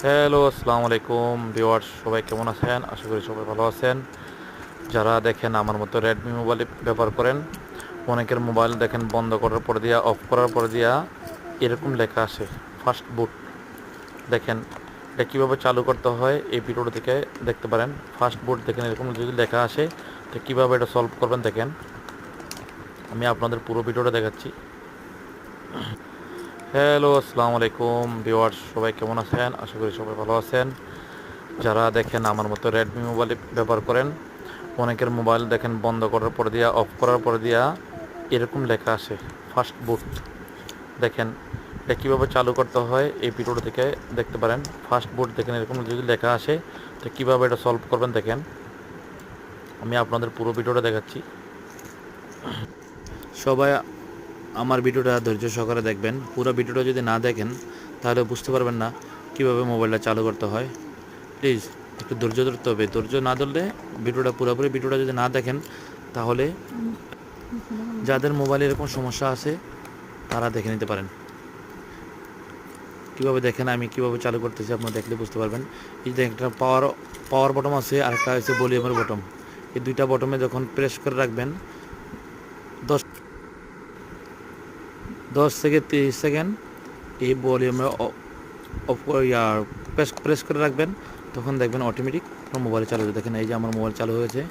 Hello, আসসালামু আলাইকুম viewers, সবাই কেমন আছেন? আশা করি সবাই ভালো আছেন। যারা দেখেন আমার মতো রেডমি মোবাইল ব্যবহার করেন, অনেকের মোবাইল দেখেন বন্ধ করার পর দিয়া অফ করার পর দিয়া এরকম লেখা আসে ফাস্ট বুট। দেখেন এটা কীভাবে চালু করতে হয় এই ভিডিওটা থেকে দেখতে পারেন। ফাস্ট বুট দেখেন এরকম যদি লেখা আসে তো কীভাবে এটা সলভ করবেন দেখেন। আমি আপনাদের পুরো ভিডিওটা দেখাচ্ছি। হ্যালো, আসসালামু আলাইকুম ভিউয়ার্স, সবাই কেমন আছেন? আশা করি সবাই ভালো আছেন। যারা দেখেন আমার মতো রেডমি মোবাইল ব্যবহার করেন, অনেকের মোবাইল দেখেন বন্ধ করার পর দিয়া অফ করার পর দিয়া এরকম লেখা আসে ফাস্ট বুট। দেখেন এটা কীভাবে চালু করতে হয় এই ভিডিওটা থেকে দেখতে পারেন। ফাস্ট বুট দেখেন এরকম যদি লেখা আসে তো কীভাবে এটা সলভ করবেন দেখেন। আমি আপনাদের পুরো ভিডিওটা দেখাচ্ছি। সবাই আমার ভিডিওটা ধৈর্য সহকারে দেখবেন। পুরো ভিডিওটা যদি না দেখেন তাহলে বুঝতে পারবেন না কীভাবে মোবাইলটা চালু করতে হয়। প্লিজ একটু ধৈর্য ধরতে হবে। ধৈর্য না ধরলে ভিডিওটা যদি না দেখেন তাহলে যাদের মোবাইলে এরকম সমস্যা আছে তারা দেখে নিতে পারেন। কীভাবে দেখেন আমি কীভাবে চালু করতেছি আপনারা দেখলে বুঝতে পারবেন। এই যে একটা পাওয়ার বটম আছে আর একটা হচ্ছে ভলিউমের বটম। এই দুইটা বটমে যখন প্রেস করে রাখবেন 10 থেকে 30 সেকেন্ড এই ভলিউমে অফ প্রেস করে রাখবেন, তখন দেখবেন অটোমেটিক মোবাইল চালু হয়ে। দেখেন এই যে আমার মোবাইল চালু হয়েছে।